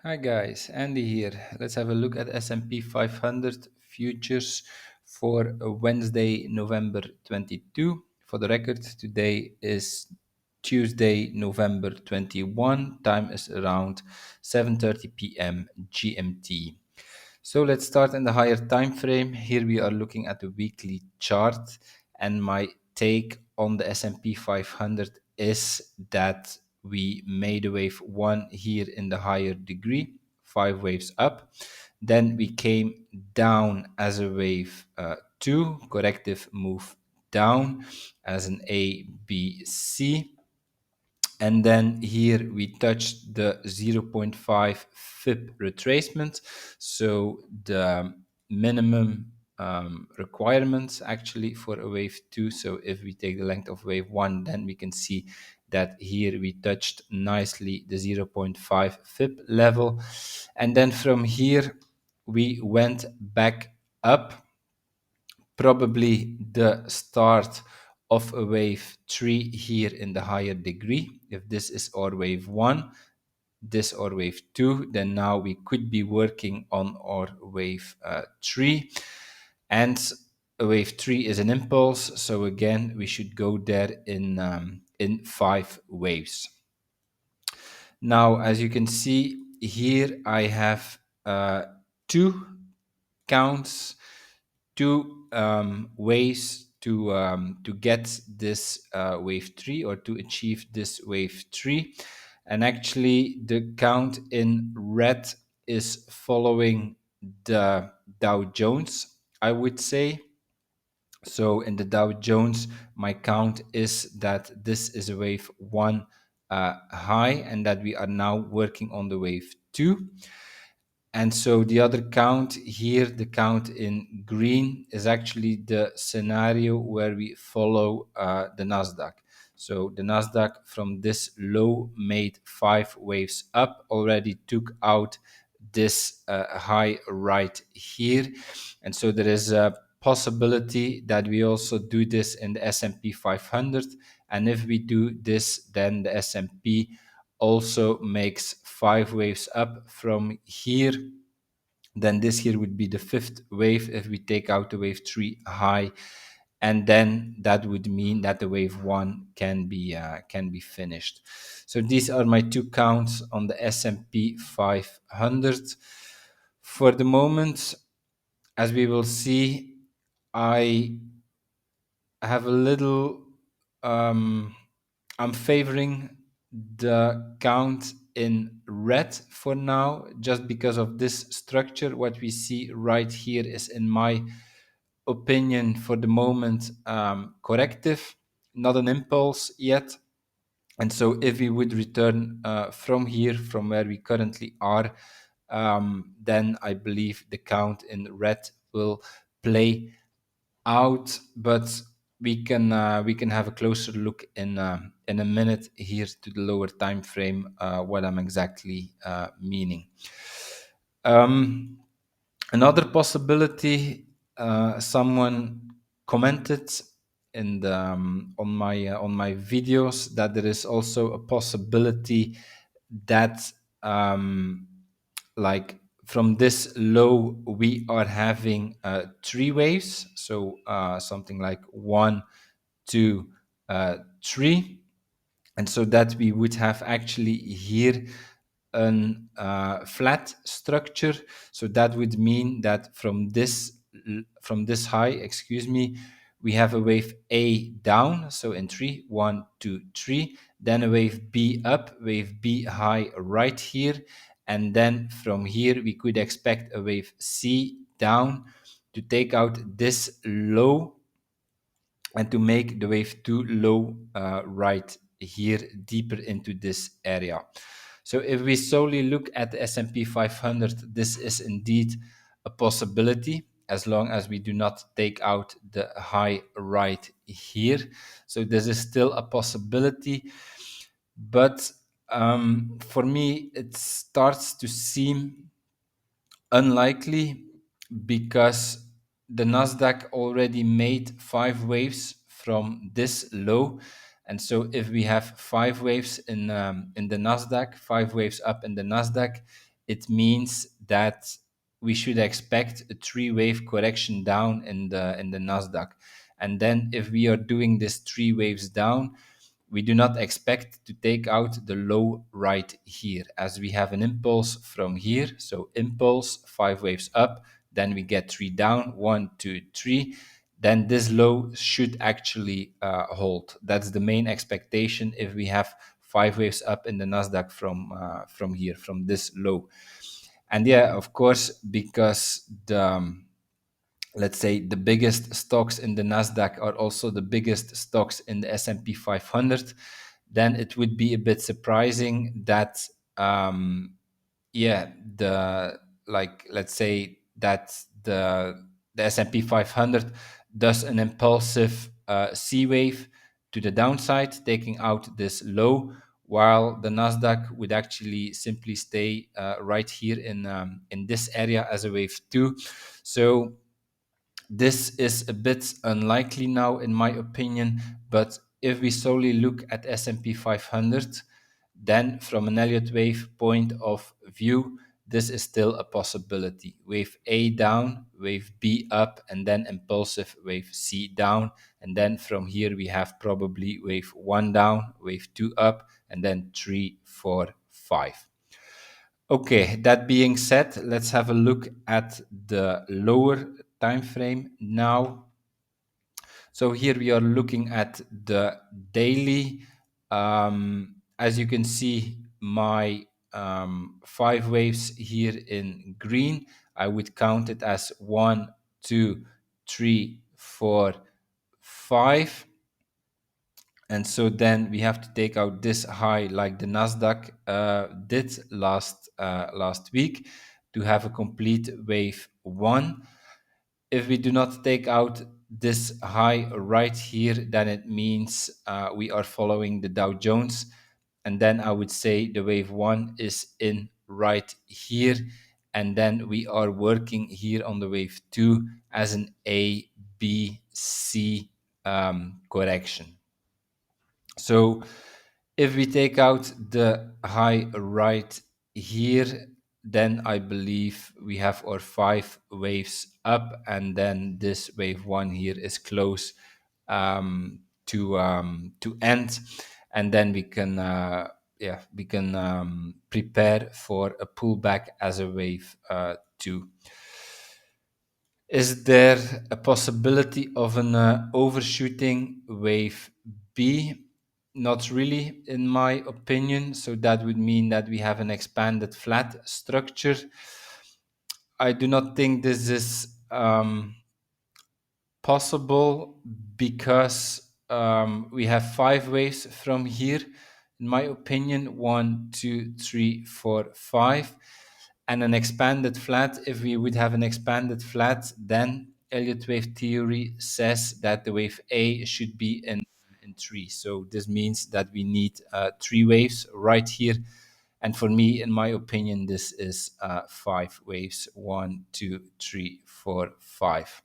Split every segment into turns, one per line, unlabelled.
Hi guys, Andy here. Let's have a look at S&P 500 futures for Wednesday, November 22. For the record, today is Tuesday, November 21. Time is around 7:30 p.m. GMT. So let's start in the higher time frame. Here we are looking at the weekly chart, and my take on the S&P 500 is that we made a wave 1 here in the higher degree, 5 waves up. Then we came down as a wave 2, corrective move down as an A, B, C. And then here we touched the 0.5 FIB retracement. So the minimum requirements actually for a wave 2. So if we take the length of wave 1, then we can see that here we touched nicely the 0.5 FIB level. And then from here, we went back up, probably the start of a wave 3 here in the higher degree. If this is our wave 1, this or wave 2, then now we could be working on our wave 3. And a wave 3 is an impulse, so again we should go there in 5 waves. Now, as you can see here, I have two counts, two ways to get this wave 3 or to achieve this wave 3. And actually the count in red is following the Dow Jones, I would say. So in the Dow Jones, my count is that this is a wave 1 high and that we are now working on the wave 2. And so the other count here, the count in green, is actually the scenario where we follow the Nasdaq. So the Nasdaq from this low made 5 waves up, already took out this high right here. And so there is a possibility that we also do this in the S&P 500. And if we do this, then the S&P also makes 5 waves up from here. Then this here would be the 5th wave if we take out the wave 3 high, and then that would mean that the wave 1 can be finished. So these are my two counts on the S&P 500. For the moment, as we will see, I have a little I'm favoring the count in red for now, just because of this structure. What we see right here is, in my opinion, for the moment, corrective, not an impulse yet. And so if we would return from here, from where we currently are, then I believe the count in red will play out, but we can have a closer look in a minute here to the lower time frame, what I'm exactly meaning. Another possibility, someone commented in the on my videos, that there is also a possibility that like from this low we are having 3 waves, so something like 1, 2, 3, and so that we would have actually here a flat structure. So that would mean that from this high, excuse me, we have a wave A down, so in 3, 1, 2, 3, then a wave B up, wave B high right here, and then from here we could expect a wave C down to take out this low and to make the wave 2 low right here, deeper into this area. So if we solely look at the S&P 500, this is indeed a possibility, as long as we do not take out the high right here. So this is still a possibility, but for me it starts to seem unlikely, because the Nasdaq already made 5 waves from this low. And so if we have 5 waves in the Nasdaq, 5 waves up in the Nasdaq, it means that we should expect a three-wave correction down in the Nasdaq. And then if we are doing this three waves down, we do not expect to take out the low right here, as we have an impulse from here. So impulse, five waves up, then we get three down, one, two, three. Then this low should actually hold. That's the main expectation if we have five waves up in the Nasdaq from here, from this low. And yeah, of course, because the let's say the biggest stocks in the Nasdaq are also the biggest stocks in the S&P 500, then it would be a bit surprising that yeah, the like let's say that the S&P 500 does an impulsive C wave to the downside, taking out this low, while the Nasdaq would actually simply stay right here in this area as a wave two. So this is a bit unlikely now, in my opinion, but if we solely look at S&P 500, then from an Elliott Wave point of view, this is still a possibility. Wave A down, wave B up, and then impulsive wave C down. And then from here, we have probably wave 1 down, wave 2 up, and then 3, 4, 5. Okay, that being said, let's have a look at the lower time frame now. So here we are looking at the daily. As you can see, my five waves here in green, I would count it as 1, 2, 3, 4, 5. And so then we have to take out this high like the Nasdaq did last week to have a complete wave one. If we do not take out this high right here, then it means we are following the Dow Jones. And then I would say the wave one is in right here. And then we are working here on the wave two as an A, B, C correction. So if we take out the high right here, then I believe we have our five waves up, and then this wave one here is close to end, and then we can prepare for a pullback as a wave two. Is there a possibility of an overshooting wave B? Not really, in my opinion. So that would mean that we have an expanded flat structure. I do not think this is possible because we have five waves from here. In my opinion, 1, 2, 3, 4, 5, and an expanded flat. If we would have an expanded flat, then Elliott wave theory says that the wave A should be in 3. So this means that we need three waves right here. And for me, in my opinion, this is five waves: 1, 2, 3, 4, 5.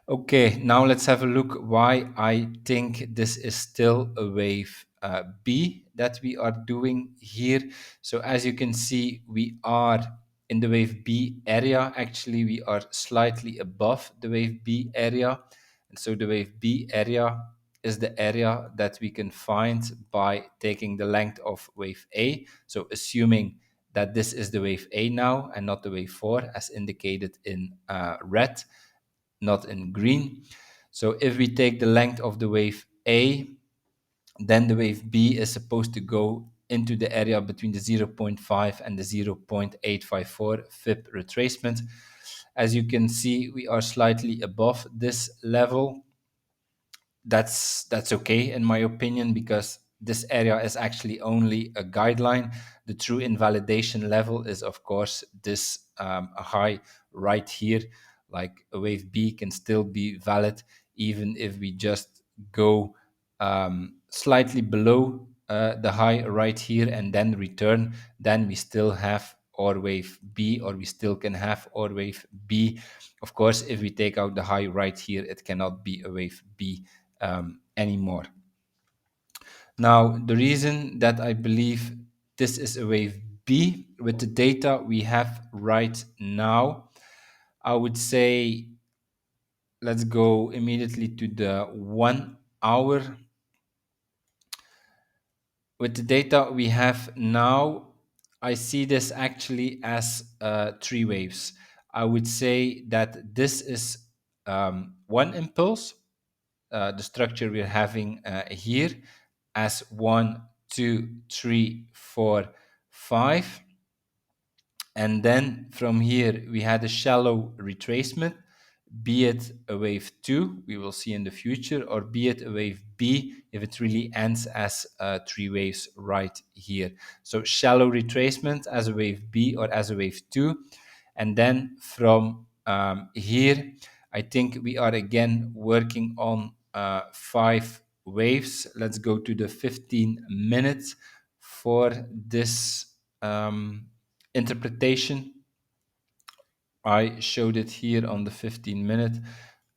Okay, now let's have a look why I think this is still a wave B that we are doing here. So as you can see, we are in the wave B area. Actually, we are slightly above the wave B area. And so the wave B area is the area that we can find by taking the length of wave A. So assuming that this is the wave A now and not the wave 4 as indicated in red, not in green. So if we take the length of the wave A, then the wave B is supposed to go into the area between the 0.5 and the 0.854 FIB retracement. As you can see, we are slightly above this level. That's okay in my opinion, because this area is actually only a guideline. The true invalidation level is of course this high right here. Like a wave B can still be valid even if we just go slightly below the high right here and then return. Then we still have or wave B, or we still can have or wave B. Of course, if we take out the high right here, it cannot be a wave B anymore. Now, the reason that I believe this is a wave B. With the data we have right now, I would say let's go immediately to the 1 hour. With the data we have now, I see this actually as three waves. I would say that this is one impulse, the structure we're having here, as 1, 2, 3, 4, 5. And then from here, we had a shallow retracement, be it a wave 2, we will see in the future, or be it a wave B, if it really ends as three waves right here. So shallow retracement as a wave B or as a wave 2. And then from here, I think we are again working on 5 waves. Let's go to the 15 minutes for this interpretation. I showed it here on the 15-minute.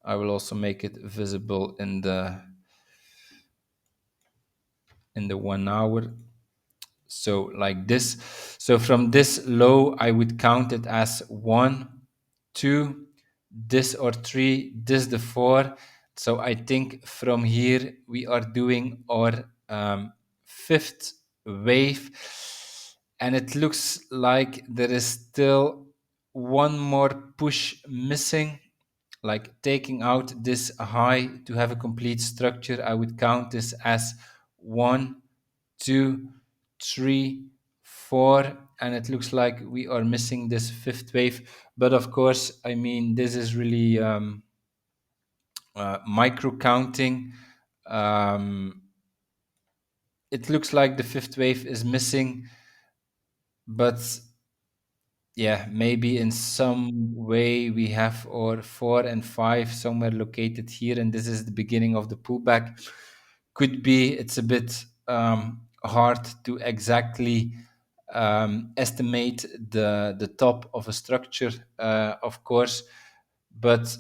I will also make it visible in the 1 hour. So like this. So from this low, I would count it as 1, 2, this or 3, this the 4. So I think from here we are doing our fifth wave, and it looks like there is still one more push missing, like taking out this high to have a complete structure. I would count this as 1, 2, 3, 4, and it looks like we are missing this fifth wave. But of course, I mean, this is really micro counting. It looks like the fifth wave is missing, but yeah, maybe in some way we have our 4 and 5 somewhere located here, and this is the beginning of the pullback. Could be. It's a bit hard to exactly estimate the top of a structure, of course, but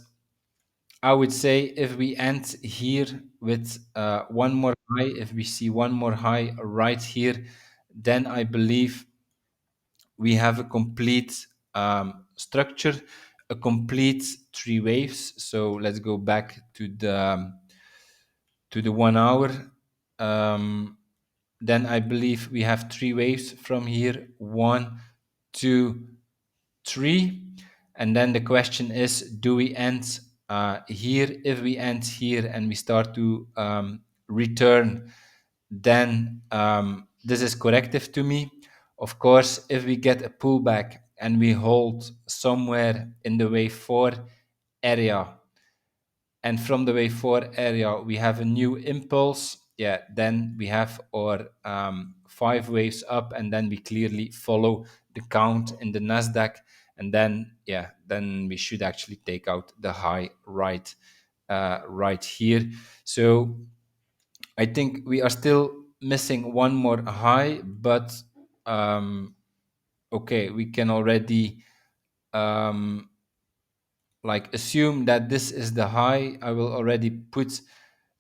I would say if we end here with one more high, if we see one more high right here, then I believe we have a complete structure, a complete three waves. So let's go back to the 1 hour. Then I believe we have three waves from here: 1, 2, 3. And then the question is, do we end here? If we end here and we start to return, then this is corrective to me. Of course, if we get a pullback and we hold somewhere in the wave 4 area, and from the wave 4 area we have a new impulse, yeah, then we have our 5 waves up, and then we clearly follow the count in the Nasdaq, and then then we should actually take out the high right here. So I think we are still missing one more high, but okay, we can already like assume that this is the high. I will already put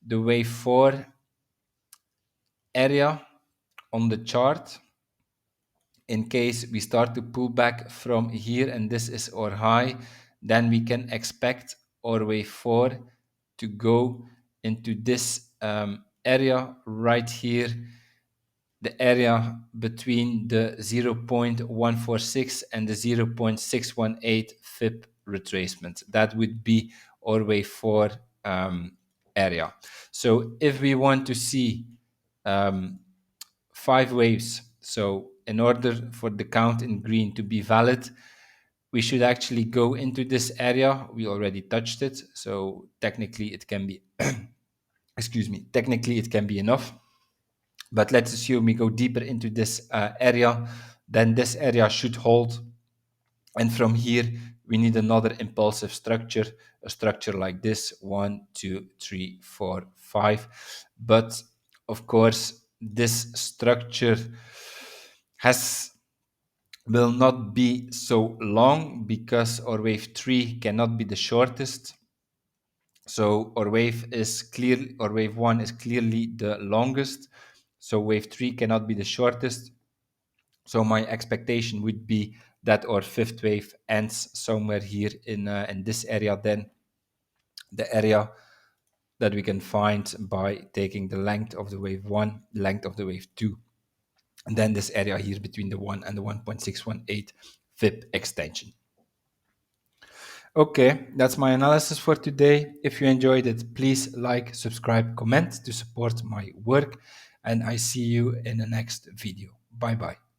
the wave 4 area on the chart in case we start to pull back from here and this is our high. Then we can expect our wave 4 to go into this area right here, the area between the 0.146 and the 0.618 FIB retracement. That would be our wave 4 area. So if we want to see 5 waves, so in order for the count in green to be valid, we should actually go into this area. We already touched it, so technically it can be excuse me, technically it can be enough. But let's assume we go deeper into this area, then this area should hold. And from here, we need another impulsive structure, a structure like this: 1, 2, 3, 4, 5. But of course, this structure will not be so long because our wave 3 cannot be the shortest. So our wave 1 is clearly the longest. So wave 3 cannot be the shortest. So my expectation would be that our fifth wave ends somewhere here in this area, then the area that we can find by taking the length of the wave 1, length of the wave 2, and then this area here between the 1 and the 1.618 VIP extension. Okay, that's my analysis for today. If you enjoyed it, please like, subscribe, comment to support my work, and I see you in the next video. Bye bye.